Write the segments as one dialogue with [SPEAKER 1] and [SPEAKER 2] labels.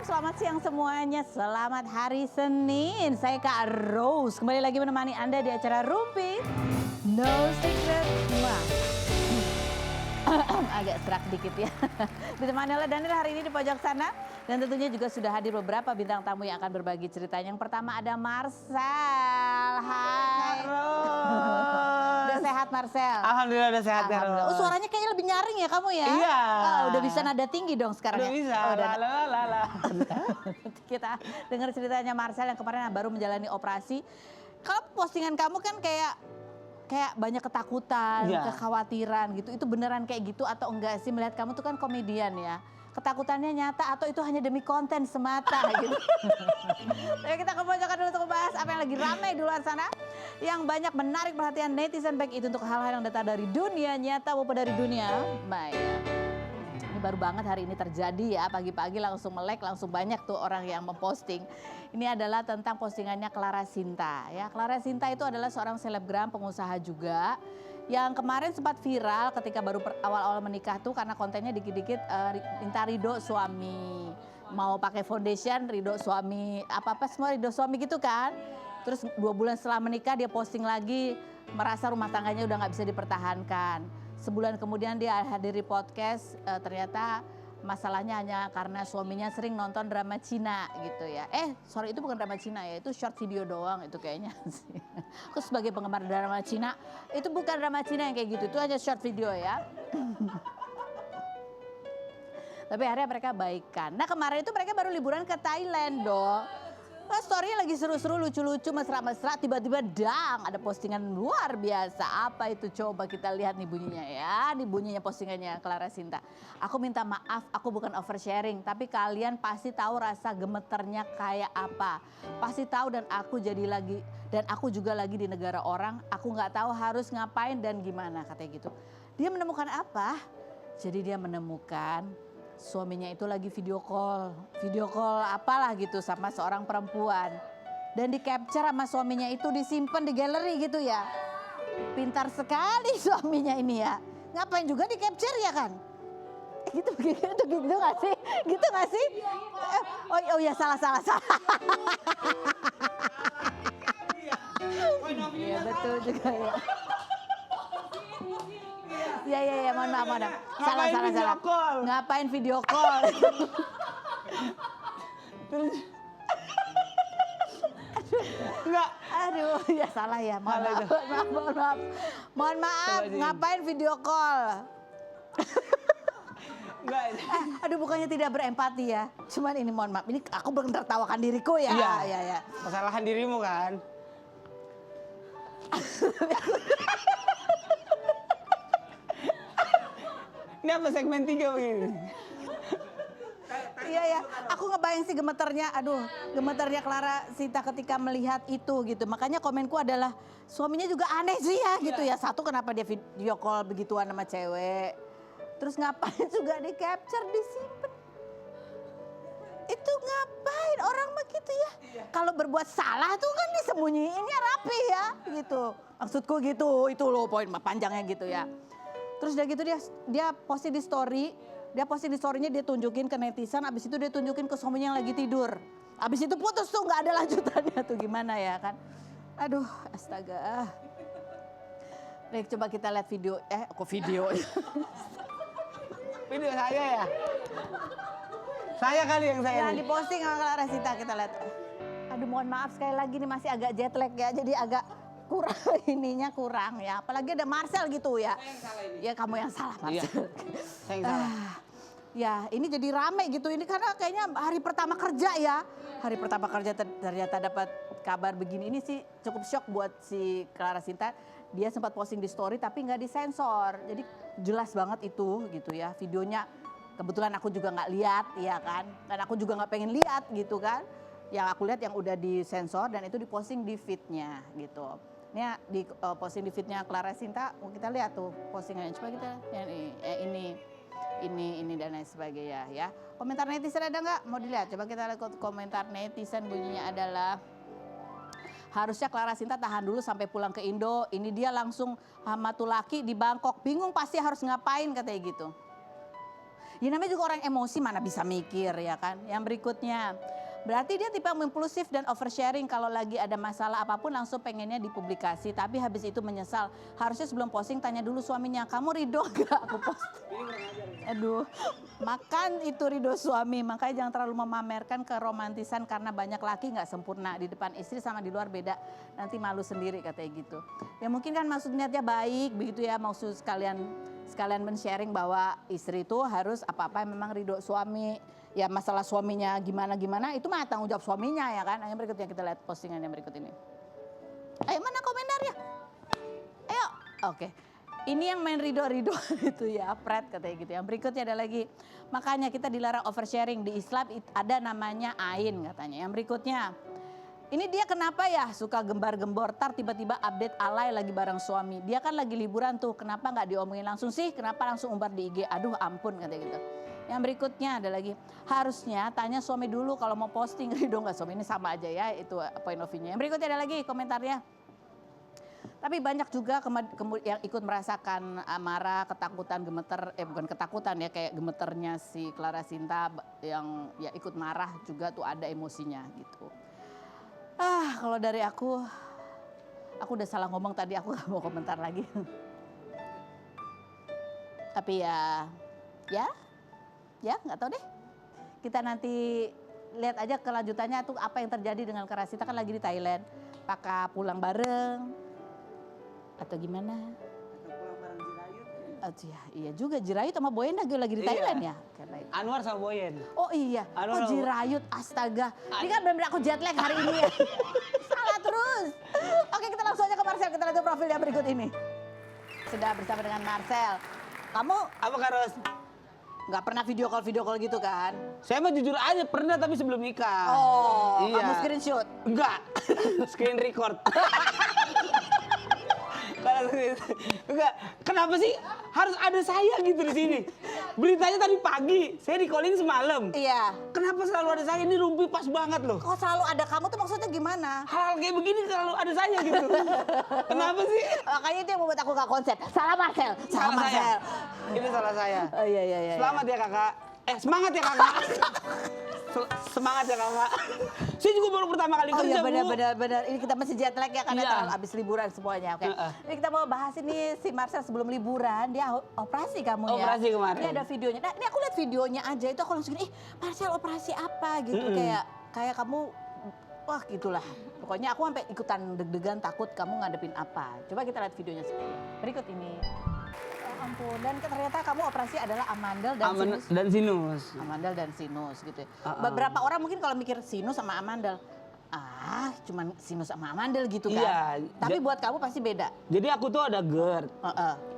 [SPEAKER 1] selamat siang semuanya. Selamat hari Senin. Saya Kak Rose, kembali lagi menemani Anda di acara Rumpi No Secret. Wah. Agak serak dikit ya. Ditemani oleh Daniel hari ini di pojok sana. Dan tentunya juga sudah hadir beberapa bintang tamu yang akan berbagi ceritanya. Yang pertama ada Marcel. Hai. Udah sehat Marcel?
[SPEAKER 2] Alhamdulillah udah sehat ya.
[SPEAKER 1] Oh, suaranya kayaknya lebih nyaring ya kamu ya?
[SPEAKER 2] Iya.
[SPEAKER 1] Udah bisa nada tinggi dong sekarang
[SPEAKER 2] Udah
[SPEAKER 1] ya?
[SPEAKER 2] bisa.
[SPEAKER 1] Oh, udah.
[SPEAKER 2] Lala.
[SPEAKER 1] Kita dengar ceritanya Marcel yang kemarin baru menjalani operasi. Kalau postingan kamu kan kayak banyak ketakutan,
[SPEAKER 2] Iya.
[SPEAKER 1] kekhawatiran gitu. Itu beneran kayak gitu atau enggak sih? Melihat kamu tuh kan komedian ya. Ketakutannya nyata atau itu hanya demi konten semata gitu. Ayo kita ke pojokan dulu untuk membahas apa yang lagi ramai di luar sana. Yang banyak menarik perhatian netizen, baik itu untuk hal-hal yang datang dari dunia nyata maupun dari dunia maya. Ini baru banget hari ini terjadi ya, pagi-pagi langsung melek, langsung banyak tuh orang yang memposting. Ini adalah tentang postingannya Clara Sinta ya. Clara Sinta itu adalah seorang selebgram, pengusaha juga. Yang kemarin sempat viral ketika baru awal-awal menikah tuh karena kontennya dikit-dikit minta ridho suami. Mau pakai foundation, ridho suami, apa-apa semua ridho suami gitu kan. Terus 2 bulan setelah menikah dia posting lagi merasa rumah tangganya udah gak bisa dipertahankan. Sebulan kemudian dia hadir di podcast, ternyata masalahnya hanya karena suaminya sering nonton drama Cina gitu ya. Sorry itu bukan drama Cina ya, itu short video doang itu kayaknya sih. Aku sebagai penggemar drama Cina, itu bukan drama Cina yang kayak gitu, itu hanya short video ya. Tapi akhirnya mereka baikan. Nah kemarin itu mereka baru liburan ke Thailand dong. Nah, story-nya lagi seru-seru, lucu-lucu, mesra-mesra, tiba-tiba dang ada postingan luar biasa. Apa itu? Coba kita lihat nih bunyinya ya. Ini bunyinya postingannya Clara Sinta. Aku minta maaf, aku bukan oversharing, tapi kalian pasti tahu rasa gemeternya kayak apa. Pasti tahu dan aku juga lagi di negara orang, aku nggak tahu harus ngapain dan gimana katanya gitu. Dia menemukan apa? Jadi dia menemukan suaminya itu lagi video call apalah gitu sama seorang perempuan. Dan di capture sama suaminya itu disimpan di galeri gitu ya. Pintar sekali suaminya ini ya. Ngapain juga di capture ya kan? Gitu gak sih? Gitu gak sih? Oh ya salah. Iya betul juga ya. Iya, mohon maaf. Salah. Ngapain video call?
[SPEAKER 2] Enggak.
[SPEAKER 1] Aduh, ya salah ya. Mohon maaf. Ngapain video call?
[SPEAKER 2] Enggak.
[SPEAKER 1] Aduh, bukannya tidak berempati ya. Cuman ini mohon maaf. Ini aku menertawakan diriku ya. Iya.
[SPEAKER 2] Kesalahan dirimu kan. Ini apa segmen 3 begini?
[SPEAKER 1] Iya, aku ngebayang sih gemeternya Clara Sinta ketika melihat itu gitu. Makanya komenku adalah suaminya juga aneh sih ya gitu ya. Satu, kenapa dia video call begituan sama cewek. Terus ngapain juga di capture, disimpan. Itu ngapain orang begitu ya. Kalau berbuat salah tuh kan disembunyiinnya rapi ya gitu. Maksudku gitu, itu loh poin panjangnya gitu ya. Terus udah gitu dia posting di story. Dia posting di story-nya, dia tunjukin ke netizen. Abis itu dia tunjukin ke suaminya yang lagi tidur. Abis itu putus tuh, gak ada lanjutannya tuh, gimana ya kan. Aduh astaga. Nih coba kita lihat video. Kok video?
[SPEAKER 2] Video saya ya? Saya kali yang saya.
[SPEAKER 1] Yang diposting sama Clara Sinta, kita lihat. Aduh mohon maaf sekali lagi nih, masih agak jet lag ya. Jadi agak kurang ya. Apalagi ada Marcel gitu ya. Ya kamu yang salah Marcel.
[SPEAKER 2] Iya. Saya yang salah.
[SPEAKER 1] Ya ini jadi rame gitu. Ini karena kayaknya hari pertama kerja ya. Hari pertama kerja ternyata dapat kabar begini. Ini sih cukup shock buat si Clara Sinta. Dia sempat posting di story tapi nggak disensor. Jadi jelas banget itu gitu ya videonya. Kebetulan aku juga nggak lihat ya kan. Dan aku juga nggak pengen lihat gitu kan. Yang aku lihat yang udah disensor dan itu diposting di feed-nya gitu. Ini di posting di feed-nya Clara Sinta, kita lihat tuh postingannya. Coba kita ini dan lain sebagainya ya. Komentar netizen ada nggak? Mau dilihat? Coba kita lihat komentar netizen, bunyinya adalah harusnya Clara Sinta tahan dulu sampai pulang ke Indo. Ini dia langsung sama tuh laki di Bangkok. Bingung pasti harus ngapain katanya gitu. Ya namanya juga orang emosi mana bisa mikir ya kan. Yang berikutnya, berarti dia tipe yang impulsif dan oversharing kalau lagi ada masalah apapun langsung pengennya dipublikasi. Tapi habis itu menyesal. Harusnya sebelum posting tanya dulu suaminya, kamu ridho gak aku posting? Aduh, makan itu ridho suami. Makanya jangan terlalu memamerkan keromantisan karena banyak laki gak sempurna. Di depan istri sama di luar beda. Nanti malu sendiri katanya gitu. Ya mungkin kan maksud niatnya baik begitu ya. Maksud sekalian men-sharing bahwa istri itu harus apa-apa memang ridho suami. Ya masalah suaminya gimana-gimana itu mah tanggung jawab suaminya ya kan. Yang berikutnya kita lihat postingan yang berikut ini. Ayo mana komentarnya? Ayo. Oke. Ini yang main ridho-ridho itu ya, Fred katanya gitu. Yang berikutnya ada lagi. Makanya kita dilarang oversharing. Di Islam ada namanya ain katanya. Yang berikutnya. Ini dia kenapa ya suka gembar-gembor, tar tiba-tiba update alay lagi bareng suami. Dia kan lagi liburan tuh, kenapa nggak diomongin langsung sih? Kenapa langsung umbar di IG? Aduh ampun katanya gitu. Yang berikutnya ada lagi, harusnya tanya suami dulu kalau mau posting, ridho nggak suami, ini sama aja ya, itu point of view-nya. Yang berikutnya ada lagi komentarnya. Tapi banyak juga yang ikut merasakan marah, ketakutan, gemeter, bukan ketakutan ya, kayak gemeternya si Clara Sinta yang ya ikut marah juga tuh ada emosinya gitu. Kalau dari aku udah salah ngomong tadi, aku gak mau komentar lagi. Tapi ya nggak tahu deh. Kita nanti lihat aja kelanjutannya tuh apa yang terjadi dengan Clara Sinta kan lagi di Thailand. Apakah pulang bareng atau gimana?
[SPEAKER 2] Atau pulang bareng Jirayut.
[SPEAKER 1] Iya juga Jirayut sama Boyen lagi di Thailand ya.
[SPEAKER 2] Anwar sama Boyen.
[SPEAKER 1] Oh iya,
[SPEAKER 2] Anwar
[SPEAKER 1] Jirayut, astaga. Ini kan benar-benar aku jet lag hari ini ya. Salah terus. Oke kita langsung aja ke Marcel, kita lihat profilnya berikut ini. Sudah bersama dengan Marcel. Kamu
[SPEAKER 2] Apa Karos?
[SPEAKER 1] nggak pernah video call gitu kan?
[SPEAKER 2] Saya mah jujur aja pernah tapi sebelum nikah.
[SPEAKER 1] Oh,
[SPEAKER 2] iya.
[SPEAKER 1] kamu screenshot?
[SPEAKER 2] Enggak, screen record. Enggak, kenapa sih harus ada saya gitu di sini? Beritanya tadi pagi, saya di calling semalam.
[SPEAKER 1] Iya.
[SPEAKER 2] Kenapa selalu ada saya? Ini Rumpi pas banget loh.
[SPEAKER 1] Kok selalu ada kamu tuh maksudnya gimana?
[SPEAKER 2] Hal kayak begini selalu ada saya gitu. Kenapa sih?
[SPEAKER 1] Makanya itu yang membuat aku gak konsen. Salah Marcel, salah
[SPEAKER 2] Salah saya.
[SPEAKER 1] Marcel.
[SPEAKER 2] Ini salah saya.
[SPEAKER 1] Oh iya.
[SPEAKER 2] Selamat ya kakak. Semangat ya kakak. Semangat ya kakak. Saya juga baru pertama kali
[SPEAKER 1] Oh
[SPEAKER 2] kerja
[SPEAKER 1] iya
[SPEAKER 2] Bu.
[SPEAKER 1] benar. Ini kita masih jet lag ya karena
[SPEAKER 2] Iya.
[SPEAKER 1] abis liburan semuanya. Oke. Ini kita mau bahas ini si Marcel sebelum liburan dia operasi kamu ya.
[SPEAKER 2] Operasi kemarin.
[SPEAKER 1] Ini ada videonya. Nah ini aku lihat videonya aja itu aku langsung Marcel operasi apa gitu kayak kamu wah gitulah. Pokoknya aku sampai ikutan deg-degan takut kamu ngadepin apa. Coba kita lihat videonya sekarang. Berikut ini. Ya ampun, dan ternyata kamu operasi adalah amandel dan sinus.
[SPEAKER 2] Dan sinus.
[SPEAKER 1] Amandel dan sinus gitu ya.
[SPEAKER 2] Uh-uh.
[SPEAKER 1] Beberapa orang mungkin kalau mikir sinus sama amandel, cuman sinus sama amandel gitu kan.
[SPEAKER 2] Iya.
[SPEAKER 1] Tapi buat kamu pasti beda.
[SPEAKER 2] Jadi aku tuh ada GERD.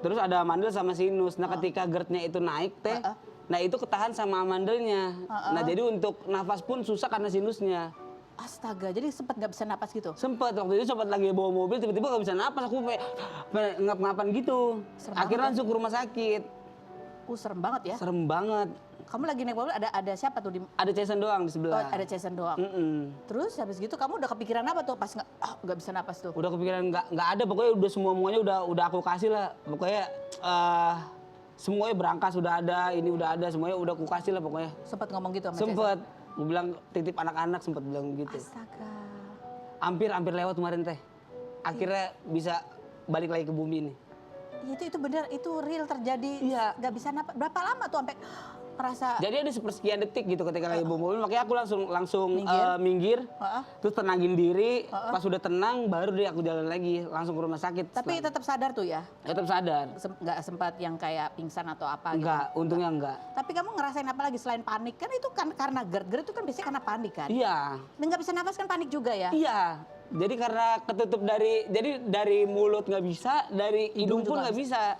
[SPEAKER 2] Terus ada amandel sama sinus. Nah ketika GERD-nya itu naik teh, nah itu ketahan sama amandelnya. Nah jadi untuk nafas pun susah karena sinusnya.
[SPEAKER 1] Astaga, jadi sempat nggak bisa napas gitu?
[SPEAKER 2] Sempet, waktu itu sempat lagi bawa mobil tiba-tiba gak bisa napas, aku kayak ngap-ngapan gitu.
[SPEAKER 1] Serem
[SPEAKER 2] Akhirnya
[SPEAKER 1] banget.
[SPEAKER 2] langsung ke rumah sakit.
[SPEAKER 1] Serem banget ya.
[SPEAKER 2] Serem banget.
[SPEAKER 1] Kamu lagi naik mobil ada siapa tuh di?
[SPEAKER 2] Ada Jason doang di sebelah.
[SPEAKER 1] Ada Jason doang. Terus habis gitu kamu udah kepikiran apa tuh pas nggak bisa napas tuh?
[SPEAKER 2] Udah kepikiran nggak ada, pokoknya udah semuanya udah aku kasih lah. Pokoknya semuanya berangkas udah ada, ini udah ada, semuanya udah aku kasih lah pokoknya.
[SPEAKER 1] Sempat ngomong gitu sama Jason?
[SPEAKER 2] Sempet, gue bilang titip anak-anak sempet bilang gitu.
[SPEAKER 1] Astaga.
[SPEAKER 2] Hampir lewat kemarin teh. Akhirnya bisa balik lagi ke bumi ini.
[SPEAKER 1] Itu benar, itu real terjadi.
[SPEAKER 2] Iya.
[SPEAKER 1] Nggak bisa napas. Berapa lama tuh sampai ngerasa?
[SPEAKER 2] Jadi ada sepersekian detik gitu ketika lagi bawa mobil, makanya aku langsung
[SPEAKER 1] Minggir.
[SPEAKER 2] minggir,
[SPEAKER 1] Heeh.
[SPEAKER 2] terus tenangin diri. Pas udah tenang, baru deh aku jalan lagi, langsung ke rumah sakit.
[SPEAKER 1] Tapi tetap sadar tuh ya?
[SPEAKER 2] Tetap sadar.
[SPEAKER 1] Nggak sempat yang kayak pingsan atau apa gitu?
[SPEAKER 2] Enggak, untungnya enggak.
[SPEAKER 1] Tapi kamu ngerasain apa lagi selain panik? Kan itu kan karena GERD itu kan biasanya karena panik kan?
[SPEAKER 2] Iya.
[SPEAKER 1] Dan nggak bisa napas kan panik juga ya?
[SPEAKER 2] Iya. Jadi karena ketutup dari mulut nggak bisa, dari hidung pun
[SPEAKER 1] juga
[SPEAKER 2] nggak bisa.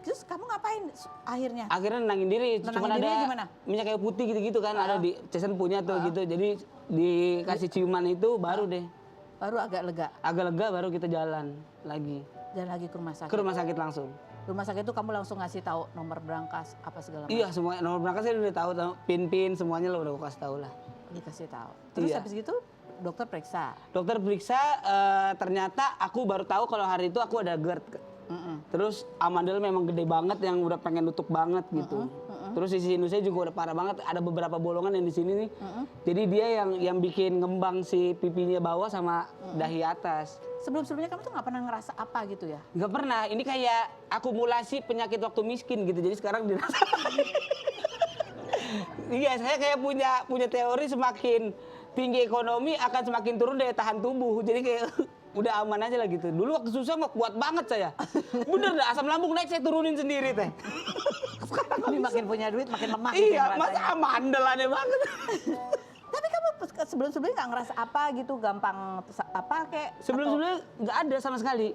[SPEAKER 1] Terus kamu ngapain akhirnya?
[SPEAKER 2] Akhirnya nenangin diri,
[SPEAKER 1] Nenangin
[SPEAKER 2] cuma
[SPEAKER 1] dirinya
[SPEAKER 2] ada
[SPEAKER 1] gimana?
[SPEAKER 2] minyak kayu putih gitu-gitu kan, ada di Jason punya tuh gitu. Jadi dikasih ciuman itu baru deh.
[SPEAKER 1] Baru agak lega.
[SPEAKER 2] Agak lega baru kita jalan lagi.
[SPEAKER 1] Jalan lagi ke rumah sakit.
[SPEAKER 2] Ke rumah sakit langsung.
[SPEAKER 1] Rumah sakit itu kamu langsung ngasih tahu nomor berangkas apa segala macam.
[SPEAKER 2] Iya, semuanya nomor berangkat saya udah tahu, pin semuanya lo udah aku kasih tahu lah.
[SPEAKER 1] Dikasih tahu. Terus
[SPEAKER 2] Iya.
[SPEAKER 1] habis gitu dokter periksa.
[SPEAKER 2] Dokter periksa, ternyata aku baru tahu kalau hari itu aku ada GERD. Terus amandel memang gede banget yang udah pengen nutup banget gitu. Terus sisi sinusnya juga udah parah banget. Ada beberapa bolongan yang di sini nih. Jadi dia yang bikin ngembang si pipinya bawah sama dahi atas.
[SPEAKER 1] Sebelum-sebelumnya kamu tuh nggak pernah ngerasa apa gitu ya?
[SPEAKER 2] Nggak pernah. Ini kayak akumulasi penyakit waktu miskin gitu. Jadi sekarang dirasakan. Iya, saya kayak punya teori semakin tinggi ekonomi akan semakin turun daya tahan tubuh. Jadi kayak udah aman aja lah gitu. Dulu waktu susah mah kuat banget saya. Bener dah, asam lambung naik saya turunin sendiri teh. Sekarang
[SPEAKER 1] Ini makin punya duit makin lemah.
[SPEAKER 2] iya,
[SPEAKER 1] gitu
[SPEAKER 2] masa
[SPEAKER 1] rasanya.
[SPEAKER 2] amandel aneh banget.
[SPEAKER 1] Tapi kamu sebelum-sebelumnya nggak ngerasa apa gitu, gampang apa kayak?
[SPEAKER 2] Sebelum-sebelumnya nggak ada sama sekali.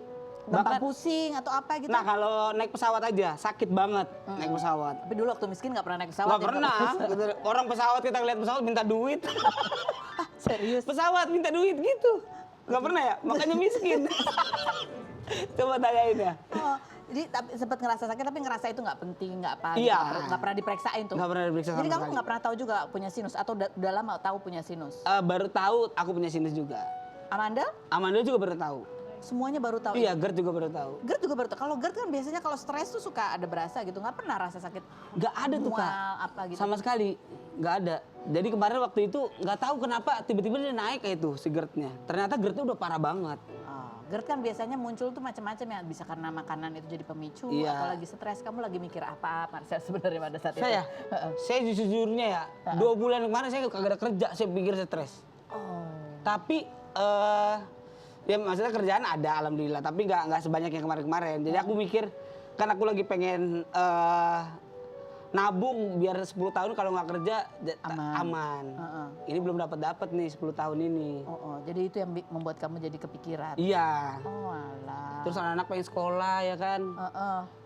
[SPEAKER 1] Gampang
[SPEAKER 2] Bahkan,
[SPEAKER 1] pusing atau apa gitu?
[SPEAKER 2] nah kalau naik pesawat aja sakit banget naik pesawat.
[SPEAKER 1] Tapi dulu waktu miskin nggak pernah naik pesawat.
[SPEAKER 2] Nggak
[SPEAKER 1] ya,
[SPEAKER 2] pernah. Gitu. Orang pesawat kita lihat pesawat minta duit.
[SPEAKER 1] Serius?
[SPEAKER 2] Pesawat minta duit gitu. Nggak pernah ya? Makanya miskin. Coba tanyain ya.
[SPEAKER 1] Oh, jadi tapi sempat ngerasa sakit tapi ngerasa itu nggak penting, nggak apa?
[SPEAKER 2] Iya.
[SPEAKER 1] Nggak pernah diperiksain tuh.
[SPEAKER 2] Nggak pernah diperiksa
[SPEAKER 1] Jadi
[SPEAKER 2] sama
[SPEAKER 1] kamu
[SPEAKER 2] sekali.
[SPEAKER 1] nggak pernah tahu juga punya sinus atau udah lama tahu punya sinus?
[SPEAKER 2] Baru tahu aku punya sinus juga.
[SPEAKER 1] Amanda?
[SPEAKER 2] Amanda juga baru tahu.
[SPEAKER 1] Semuanya baru tahu.
[SPEAKER 2] Iya, Gert juga baru tahu.
[SPEAKER 1] Gerd juga baru tahu. Kalau Gerd kan biasanya kalau stres tuh suka ada berasa gitu. Nggak pernah rasa sakit.
[SPEAKER 2] Nggak ada tuh Kak.
[SPEAKER 1] Mual, apa gitu.
[SPEAKER 2] Sama sekali. Nggak ada. Jadi kemarin waktu itu nggak tahu kenapa tiba-tiba dia naik kayak itu si Gertnya. Ternyata Gertnya udah parah banget.
[SPEAKER 1] Oh, Gerd kan biasanya muncul tuh macam-macam ya. Bisa karena makanan itu jadi pemicu
[SPEAKER 2] Iya.
[SPEAKER 1] atau lagi stres. Kamu lagi mikir apa Marcel sebenarnya pada saat itu?
[SPEAKER 2] Saya jujurnya ya, 2 bulan kemarin saya kagak ada kerja, saya pikir stres.
[SPEAKER 1] Oh.
[SPEAKER 2] Tapi ya maksudnya kerjaan ada alhamdulillah, tapi nggak sebanyak yang kemarin-kemarin. Jadi aku mikir kan aku lagi pengen nabung biar 10 tahun kalau nggak kerja aman. Ini belum dapat nih 10 tahun ini.
[SPEAKER 1] Oh, jadi itu yang membuat kamu jadi kepikiran.
[SPEAKER 2] Iya.
[SPEAKER 1] Oh alah.
[SPEAKER 2] Terus anak-anak pengen sekolah ya kan.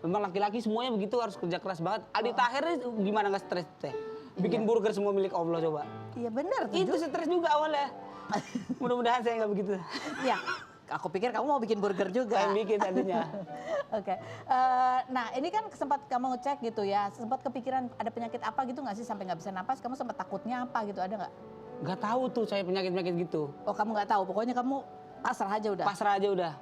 [SPEAKER 2] Memang laki-laki semuanya begitu harus kerja keras banget. Aldi Taher gimana nggak stres teh? Bikin burger semua milik Allah coba.
[SPEAKER 1] Iya benar.
[SPEAKER 2] Itu stres juga awalnya. Mudah-mudahan saya nggak begitu.
[SPEAKER 1] Iya. Aku pikir kamu mau bikin burger juga.
[SPEAKER 2] Saya bikin tadinya.
[SPEAKER 1] Oke. Nah ini kan sempat kamu cek gitu ya. Sempat kepikiran ada penyakit apa gitu nggak sih sampai nggak bisa napas? Kamu sempat takutnya apa gitu ada nggak?
[SPEAKER 2] Nggak tahu tuh saya penyakit-penyakit gitu.
[SPEAKER 1] Oh kamu nggak tahu. Pokoknya kamu pasrah aja udah.
[SPEAKER 2] Pasrah aja udah.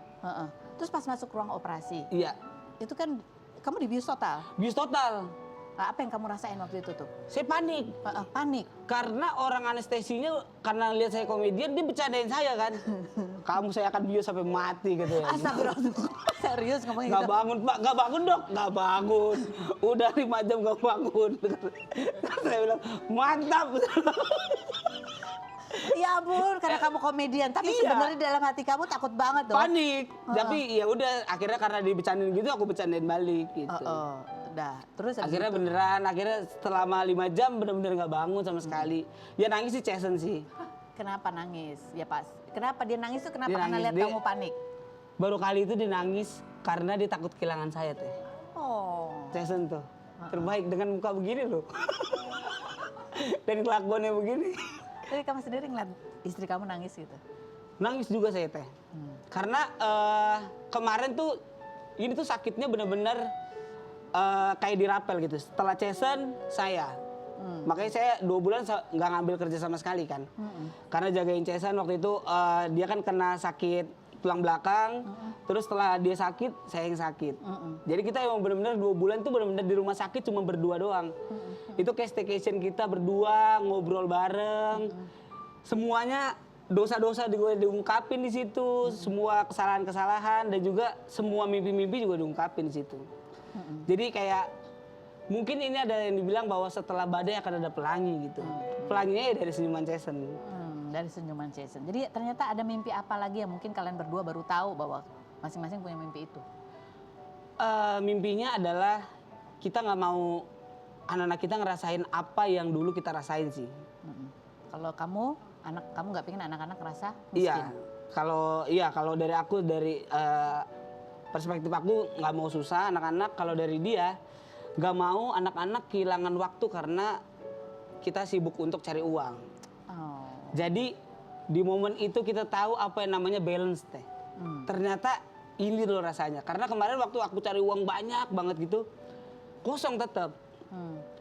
[SPEAKER 1] Terus pas masuk ruang operasi.
[SPEAKER 2] Iya.
[SPEAKER 1] Itu kan kamu dibius total.
[SPEAKER 2] Bius total.
[SPEAKER 1] Apa yang kamu rasain waktu itu tuh?
[SPEAKER 2] Saya panik.
[SPEAKER 1] Panik.
[SPEAKER 2] Karena orang anestesinya karena lihat saya komedian dia bercandain saya kan. Kamu saya akan bius sampai mati gitu ya.
[SPEAKER 1] Astagfirullah. Serius ngomongin
[SPEAKER 2] Nggak
[SPEAKER 1] gitu?
[SPEAKER 2] bangun Pak, nggak bangun dok, nggak bangun. Udah 5 jam nggak bangun. Saya bilang mantap.
[SPEAKER 1] Ya ampun, karena kamu komedian. Tapi
[SPEAKER 2] Iya.
[SPEAKER 1] sebenarnya dalam hati kamu takut banget dong.
[SPEAKER 2] Panik. Tapi ya udah akhirnya karena dibecandain gitu aku bercandain balik gitu.
[SPEAKER 1] Udah. Terus habis
[SPEAKER 2] Akhirnya
[SPEAKER 1] itu,
[SPEAKER 2] beneran, akhirnya selama 5 jam bener-bener nggak bangun sama sekali. Ya nangis sih Cesen sih.
[SPEAKER 1] kenapa nangis? Ya pas. Kenapa dia nangis tuh? Kenapa?
[SPEAKER 2] Dia
[SPEAKER 1] Karena
[SPEAKER 2] nangis,
[SPEAKER 1] lihat
[SPEAKER 2] dia-
[SPEAKER 1] kamu panik.
[SPEAKER 2] Baru kali itu dia nangis karena dia takut kehilangan saya teh.
[SPEAKER 1] Oh.
[SPEAKER 2] Cesen tuh. Terbaik dengan muka begini loh. Dan kelakuannya begini.
[SPEAKER 1] Tapi kamu sendiri ngeliat istri kamu nangis gitu?
[SPEAKER 2] Nangis juga saya teh. Karena kemarin tuh ini tuh sakitnya bener-bener kayak dirapel gitu. Setelah Cesen saya. Makanya saya 2 bulan nggak ngambil kerja sama sekali kan. Karena jagain Cesen waktu itu dia kan kena sakit tulang belakang. Terus setelah dia sakit, saya yang sakit. Jadi kita emang bener-bener 2 bulan tuh bener-bener di rumah sakit cuma berdua doang. Itu kayak staycation kita berdua, ngobrol bareng. Semuanya dosa-dosa gue diungkapin di situ, semua kesalahan-kesalahan dan juga semua mimpi-mimpi juga diungkapin di situ. Jadi kayak mungkin ini ada yang dibilang bahwa setelah badai akan ada pelangi gitu. Pelanginya ya dari senyuman Cesen.
[SPEAKER 1] Dari senyuman Jason. Jadi ternyata ada mimpi apa lagi yang mungkin kalian berdua baru tahu bahwa masing-masing punya mimpi itu?
[SPEAKER 2] Mimpinya adalah kita nggak mau anak-anak kita ngerasain apa yang dulu kita rasain sih.
[SPEAKER 1] Kalau kamu nggak pengen anak-anak ngerasa miskin?
[SPEAKER 2] Kalau dari aku perspektif aku nggak mau susah anak-anak. Kalau dari dia nggak mau anak-anak kehilangan waktu karena kita sibuk untuk cari uang.
[SPEAKER 1] Oh.
[SPEAKER 2] Jadi di momen itu kita tahu apa yang namanya balance teh. Ternyata ini loh rasanya. Karena kemarin waktu aku cari uang banyak banget gitu, kosong tetap.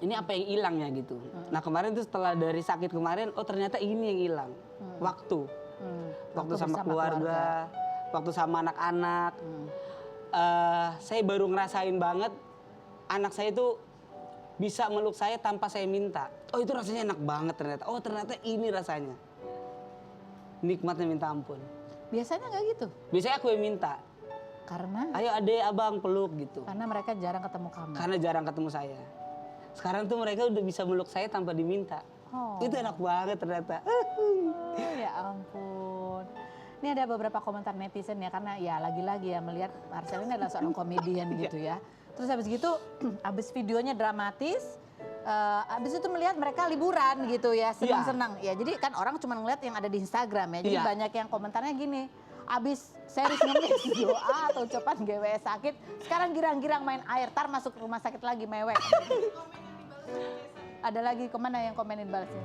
[SPEAKER 2] Ini apa yang hilangnya gitu. Nah kemarin tuh setelah dari sakit kemarin, oh ternyata ini yang hilang. Waktu. Waktu sama keluarga, waktu sama anak-anak. saya baru ngerasain banget anak saya itu bisa meluk saya tanpa saya minta. Oh itu rasanya enak banget ternyata. Oh ternyata ini rasanya. Nikmatnya minta ampun.
[SPEAKER 1] Biasanya nggak gitu?
[SPEAKER 2] Biasanya aku yang minta.
[SPEAKER 1] Karena?
[SPEAKER 2] Ayo adek abang peluk gitu.
[SPEAKER 1] Karena mereka jarang ketemu kamu.
[SPEAKER 2] Karena jarang ketemu saya. Sekarang tuh mereka udah bisa meluk saya tanpa diminta.
[SPEAKER 1] Oh.
[SPEAKER 2] Itu enak banget ternyata.
[SPEAKER 1] Oh, ya ampun. Ini ada beberapa komentar netizen ya, karena ya lagi-lagi ya melihat Marcel ini adalah seorang komedian gitu ya. Terus habis gitu, habis videonya dramatis, habis itu melihat mereka liburan gitu ya, senang-senang. Ya jadi kan orang cuma ngeliat yang ada di Instagram ya, jadi
[SPEAKER 2] Iya.
[SPEAKER 1] banyak yang komentarnya gini, abis series ngemis doa atau ucapan GW sakit, sekarang girang-girang main air, tar masuk rumah sakit lagi mewek. Ada lagi kemana yang komenin balasnya?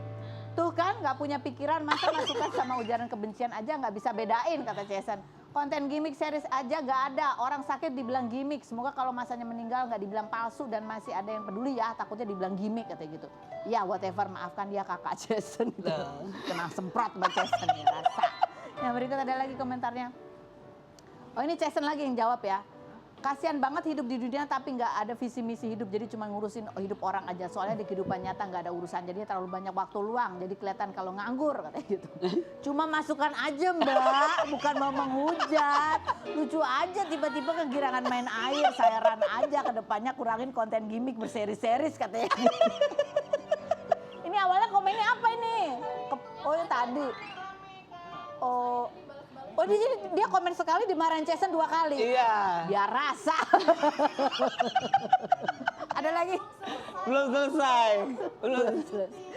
[SPEAKER 1] Tuh kan nggak punya pikiran, masa masukan sama ujaran kebencian aja nggak bisa bedain, kata Jason. Konten gimmick series aja nggak ada, orang sakit dibilang gimmick. Semoga kalau masanya meninggal nggak dibilang palsu dan masih ada yang peduli ya, takutnya dibilang gimmick katanya gitu. Ya whatever, maafkan dia kakak Jason gitu. Kena semprot mbak Jason ya rasa. Yang berikut ada lagi komentarnya. Oh ini Jason lagi yang jawab ya. Kasihan banget hidup di dunia tapi nggak ada visi misi hidup, jadi cuma ngurusin hidup orang aja. Soalnya di kehidupan nyata nggak ada urusan, jadinya terlalu banyak waktu luang, jadi kelihatan kalau nganggur katanya gitu. Cuma masukan aja mbak, bukan mau menghujat. Lucu aja tiba-tiba kegirangan main air, sayaran aja ke depannya kurangin konten gimmick berseri-seris katanya. Ini awalnya komennya apa ini? Oh yang tadi. Oh dia komen sekali dimarahin Jason 2 kali.
[SPEAKER 2] Iya.
[SPEAKER 1] Biar rasa. Ada lagi?
[SPEAKER 2] Belum selesai.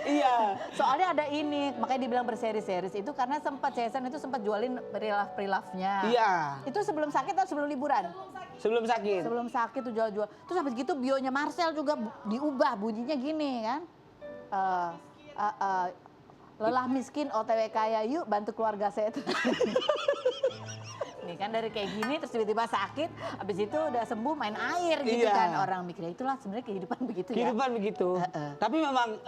[SPEAKER 2] Iya.
[SPEAKER 1] Soalnya ada ini, makanya dibilang berseri-series itu karena sempat Jason itu sempat jualin prelovnya.
[SPEAKER 2] Iya.
[SPEAKER 1] Itu sebelum sakit atau sebelum liburan?
[SPEAKER 2] Sebelum sakit.
[SPEAKER 1] Sebelum sakit tuh jual-jual. Terus habis gitu bionya Marcel juga diubah, bunyinya gini kan. Lelah miskin OTW kaya yuk bantu keluarga saya itu. Nih kan dari kayak gini terus tiba-tiba sakit, habis itu udah sembuh main air gitu
[SPEAKER 2] Iya.
[SPEAKER 1] kan. Orang mikirnya itulah sebenarnya kehidupan begitu ya.
[SPEAKER 2] Kehidupan begitu. Tapi memang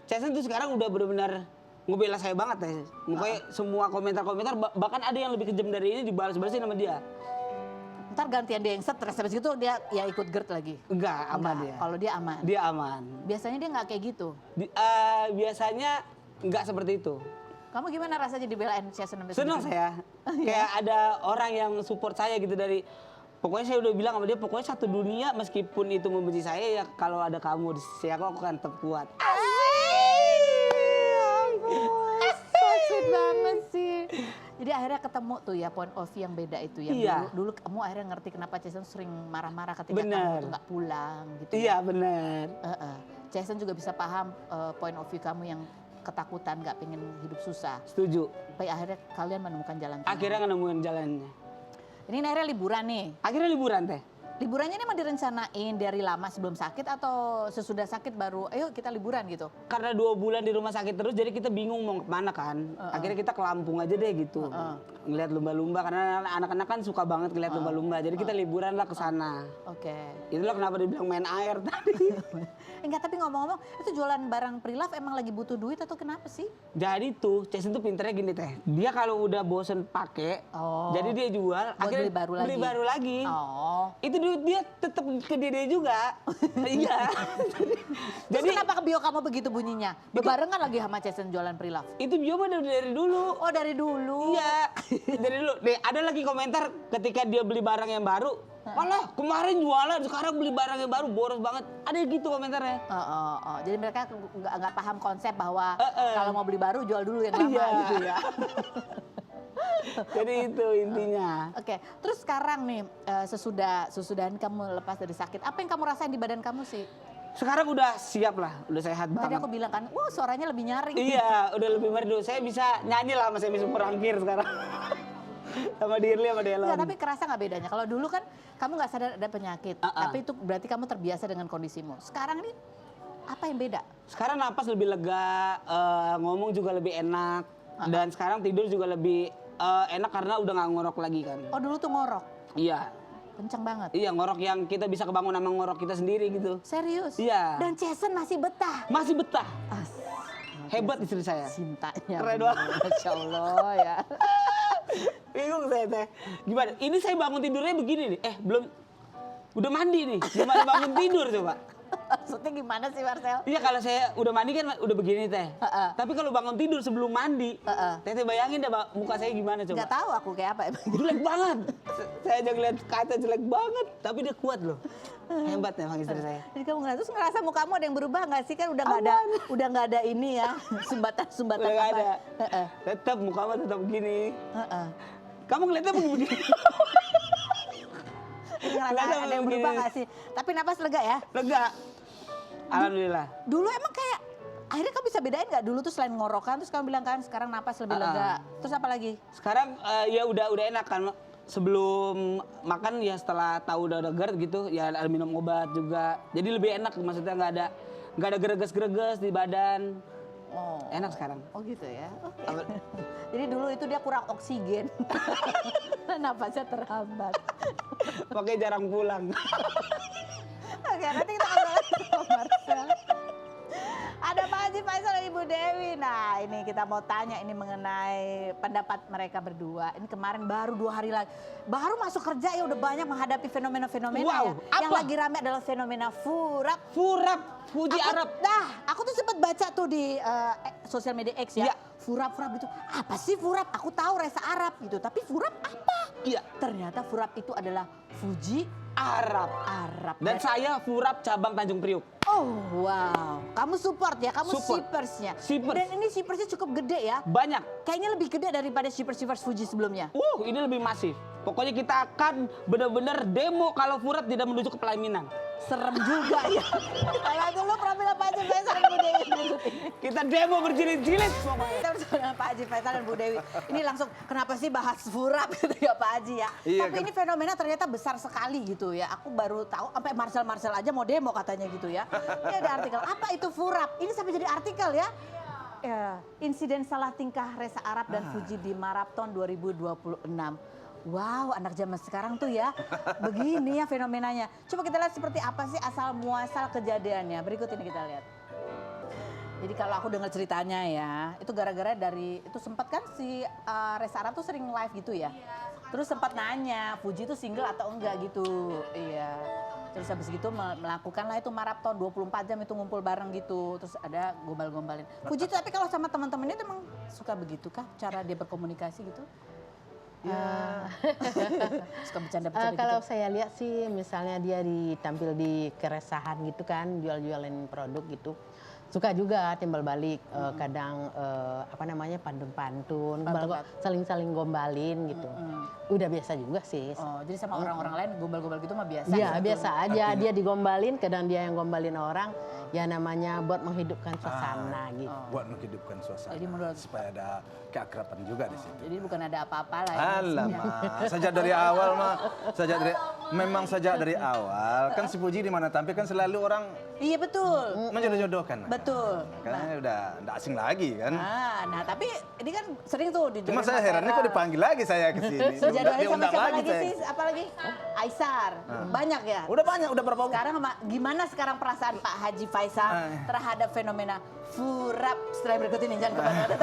[SPEAKER 2] Jason tuh sekarang udah benar-benar ngebela saya banget ya. Makanya semua komentar-komentar bahkan ada yang lebih kejam dari ini dibalas-balasin sama dia.
[SPEAKER 1] Ntar gantian dia yang stres, habis itu dia ya ikut GERD lagi.
[SPEAKER 2] Enggak, aman
[SPEAKER 1] Enggak,
[SPEAKER 2] dia.
[SPEAKER 1] kalau dia aman.
[SPEAKER 2] Dia aman.
[SPEAKER 1] Biasanya dia nggak kayak gitu.
[SPEAKER 2] Biasanya enggak seperti itu.
[SPEAKER 1] Kamu gimana rasanya dibelain Jason sampai
[SPEAKER 2] Senang
[SPEAKER 1] segitu?
[SPEAKER 2] saya. Kayak ada orang yang support saya gitu dari, pokoknya saya udah bilang sama dia, pokoknya satu dunia meskipun itu membenci saya ya kalau ada kamu di sisi aku akan tetap kuat.
[SPEAKER 1] So sweet banget sih. Jadi akhirnya ketemu tuh ya point of view yang beda itu ya.
[SPEAKER 2] Iya.
[SPEAKER 1] Dulu kamu akhirnya ngerti kenapa Jason sering marah-marah ketika
[SPEAKER 2] Bener.
[SPEAKER 1] kamu tuh nggak pulang gitu.
[SPEAKER 2] Iya benar.
[SPEAKER 1] Jason juga bisa paham point of view kamu yang ketakutan, nggak pengen hidup susah.
[SPEAKER 2] Setuju.
[SPEAKER 1] Sampai akhirnya kalian menemukan jalan tengah.
[SPEAKER 2] Akhirnya nemuin jalannya.
[SPEAKER 1] Ini akhirnya liburan nih.
[SPEAKER 2] Akhirnya liburan teh.
[SPEAKER 1] Liburannya ini emang direncanain dari lama sebelum sakit atau sesudah sakit baru ayo kita liburan gitu?
[SPEAKER 2] Karena 2 bulan di rumah sakit terus jadi kita bingung mau kemana kan. Akhirnya kita ke Lampung aja deh gitu. Ngeliat lumba-lumba karena anak-anak kan suka banget ngeliat lumba-lumba. Jadi kita liburan lah ke sana.
[SPEAKER 1] Oke.
[SPEAKER 2] Itulah kenapa dibilang main air tadi.
[SPEAKER 1] Enggak, tapi ngomong-ngomong itu jualan barang pre-love emang lagi butuh duit atau kenapa sih?
[SPEAKER 2] Jadi tuh Jason tuh pinternya gini teh. Dia kalau udah bosen pakai, jadi dia jual.
[SPEAKER 1] Buat beli baru lagi.
[SPEAKER 2] Beli baru lagi.
[SPEAKER 1] Oh.
[SPEAKER 2] Itu duit dia tetap ke dia juga. Iya.
[SPEAKER 1] Terus
[SPEAKER 2] Jadi
[SPEAKER 1] kenapa ke bio kamu begitu bunyinya? Bebarengan lagi sama Jason jualan pre-love?
[SPEAKER 2] itu bio mah dari dulu.
[SPEAKER 1] Oh dari dulu?
[SPEAKER 2] Iya, dari dulu. Nih, ada lagi komentar ketika dia beli barang yang baru. Malah kemarin jualan, sekarang beli barang yang baru, boros banget. Ada gitu komentarnya.
[SPEAKER 1] Oh. Jadi mereka nggak paham konsep bahwa kalau mau beli baru jual dulu yang lama
[SPEAKER 2] Iya.
[SPEAKER 1] gitu ya.
[SPEAKER 2] Jadi itu intinya.
[SPEAKER 1] Oke, terus sekarang nih sesudahan kamu lepas dari sakit, apa yang kamu rasain di badan kamu sih?
[SPEAKER 2] Sekarang udah siap lah, udah sehat
[SPEAKER 1] Tadi
[SPEAKER 2] banget.
[SPEAKER 1] aku bilang kan, wah suaranya lebih nyaring.
[SPEAKER 2] Iya, udah lebih merdu. Saya bisa nyanyi lah sama Semi Super Angkir sekarang. Sama Dirli sama Delon.
[SPEAKER 1] Enggak, tapi kerasa nggak bedanya? Kalau dulu kan kamu nggak sadar ada penyakit, tapi itu berarti kamu terbiasa dengan kondisimu. Sekarang ini apa yang beda?
[SPEAKER 2] Sekarang napas lebih lega, ngomong juga lebih enak. Dan sekarang tidur juga lebih enak karena udah nggak ngorok lagi kan.
[SPEAKER 1] Oh dulu tuh ngorok,
[SPEAKER 2] Iya,
[SPEAKER 1] kenceng banget.
[SPEAKER 2] iya ngorok yang kita bisa kebangun sama ngorok kita sendiri gitu.
[SPEAKER 1] Serius?
[SPEAKER 2] Iya.
[SPEAKER 1] Dan Jason masih betah.
[SPEAKER 2] Masih betah. Hebat istri saya.
[SPEAKER 1] Cintanya.
[SPEAKER 2] Keren
[SPEAKER 1] bener.
[SPEAKER 2] banget.
[SPEAKER 1] Masya Allah ya.
[SPEAKER 2] Bingung saya teh. Gimana? Ini saya bangun tidurnya begini nih. Belum, udah mandi nih. Gimana bangun tidur coba?
[SPEAKER 1] Maksudnya gimana sih Marcel?
[SPEAKER 2] Iya kalau saya udah mandi kan udah begini teh. Tapi kalau bangun tidur sebelum mandi, Teteh bayangin deh muka saya gimana coba?
[SPEAKER 1] Nggak tahu aku kayak apa emang.
[SPEAKER 2] Jelek banget. Saya aja ngeliat kaca jelek banget, tapi dia kuat loh. Hebat memang istri saya.
[SPEAKER 1] Jadi kamu ngerasa mukamu ada yang berubah nggak sih? Kan udah nggak ada ini ya, sumbatan
[SPEAKER 2] Udah nggak
[SPEAKER 1] apa?
[SPEAKER 2] ada. Tetap muka mah tetap gini. Kamu ngeliatnya begini.
[SPEAKER 1] Ngerasa ada yang berubah nggak sih? Tapi napas lega ya?
[SPEAKER 2] Lega. Alhamdulillah.
[SPEAKER 1] Dulu emang kayak akhirnya kamu bisa bedain nggak dulu tuh selain ngorokan terus kamu bilang kan sekarang napas lebih lega. Terus apa lagi?
[SPEAKER 2] Sekarang ya udah enak kan. Sebelum makan ya setelah tahu udah GERD gitu ya ada minum obat juga. Jadi lebih enak maksudnya nggak ada gereges-gereges di badan.
[SPEAKER 1] Oh.
[SPEAKER 2] Enak sekarang.
[SPEAKER 1] Oh gitu ya. Oke. Jadi dulu itu dia kurang oksigen. Napasnya terhambat.
[SPEAKER 2] Makanya jarang pulang.
[SPEAKER 1] Oke, nanti kita ngobrol lagi sama Marcel. Ada Pak Haji Faisal dan Ibu Dewi. Nah, ini kita mau tanya ini mengenai pendapat mereka berdua. Ini kemarin baru 2 hari lagi. Baru masuk kerja ya udah banyak menghadapi fenomena-fenomena
[SPEAKER 2] Wow,
[SPEAKER 1] ya. Yang
[SPEAKER 2] apa?
[SPEAKER 1] lagi rame adalah fenomena furap.
[SPEAKER 2] Furap, Fuji Arab.
[SPEAKER 1] Aku tuh sempat baca tuh di sosial media X ya.
[SPEAKER 2] Iya.
[SPEAKER 1] Furap gitu. Apa sih furap? Aku tahu resa Arab gitu. Tapi furap apa?
[SPEAKER 2] Iya.
[SPEAKER 1] Ternyata furap itu adalah Fuji
[SPEAKER 2] Arab. Dan saya Furap cabang Tanjung Priuk.
[SPEAKER 1] Oh wow, kamu support ya, kamu
[SPEAKER 2] Support.
[SPEAKER 1] shippersnya.
[SPEAKER 2] Shippers.
[SPEAKER 1] Dan ini shippersnya cukup gede ya.
[SPEAKER 2] Banyak.
[SPEAKER 1] Kayaknya lebih gede daripada shippers Fuji sebelumnya.
[SPEAKER 2] Ini lebih masif. Pokoknya kita akan benar-benar demo kalau Furap tidak menuju ke pelaminan.
[SPEAKER 1] Serem juga ya. Kita lihat dulu profil Pak Haji Faisal dan Bu Dewi berikut ini.
[SPEAKER 2] Kita demo berjilid-jilid pokoknya.
[SPEAKER 1] Kita bersama dengan Pak Haji Faisal dan Bu Dewi. Ini langsung kenapa sih bahas furap gitu ya Pak Haji ya.
[SPEAKER 3] Iya,
[SPEAKER 1] Tapi ini fenomena ternyata besar sekali gitu ya. Aku baru tahu sampai Marcel aja mau demo katanya gitu ya. Ini ada artikel apa itu furap. Ini sampai jadi artikel ya. Insiden salah tingkah Resa Arab dan Fuji di Marathon 2026. Wow, anak zaman sekarang tuh ya, begini ya fenomenanya. Coba kita lihat seperti apa sih asal muasal kejadiannya. Berikut ini kita lihat. Jadi kalau aku dengar ceritanya ya, itu gara-gara dari, itu sempat kan si Resa Arab tuh sering live gitu ya. Terus sempat nanya, Fuji itu single atau enggak gitu. Iya. Terus habis gitu melakukanlah itu maraton 24 jam itu ngumpul bareng gitu. Terus ada gombal-gombalin. Fuji tapi kalau sama teman-temannya itu emang suka begitu kah cara dia berkomunikasi gitu? Suka bercanda-bercanda
[SPEAKER 4] Kalau
[SPEAKER 1] gitu.
[SPEAKER 4] saya lihat sih misalnya dia ditampil di keresahan gitu kan, jual-jualin produk gitu. Suka juga timbal balik, kadang apa namanya pantun-pantun, saling-saling gombalin gitu. Udah biasa juga sih.
[SPEAKER 1] Oh, jadi sama orang-orang lain gombal-gombal gitu mah biasa.
[SPEAKER 4] Iya
[SPEAKER 1] gitu.
[SPEAKER 4] biasa aja, dia digombalin, kadang dia yang gombalin orang. Ya namanya buat menghidupkan suasana gitu.
[SPEAKER 3] Buat menghidupkan suasana.
[SPEAKER 1] Jadi menurut-
[SPEAKER 3] supaya ada keakraban juga di situ.
[SPEAKER 1] Jadi bukan ada apa-apa lah ya.
[SPEAKER 3] Alamak, sejak dari awal memang sejak dari awal kan si Puji di mana tampil kan selalu orang
[SPEAKER 1] Iya betul.
[SPEAKER 3] menjodoh-jodohkan.
[SPEAKER 1] Betul.
[SPEAKER 3] Karena udah enggak asing lagi kan.
[SPEAKER 1] Nah tapi ini kan sering tuh di
[SPEAKER 3] Cuma saya herannya kok dipanggil lagi saya ke sini.
[SPEAKER 1] Dijadwalin sama
[SPEAKER 3] Diundang
[SPEAKER 1] siapa lagi
[SPEAKER 3] saya.
[SPEAKER 1] sih? Apa lagi? Aisar. Banyak ya?
[SPEAKER 3] Udah banyak, udah berapa?
[SPEAKER 1] Sekarang gimana sekarang perasaan Pak Haji Faisal terhadap fenomena furap? Setelah berikut ini jangan kemana-mana.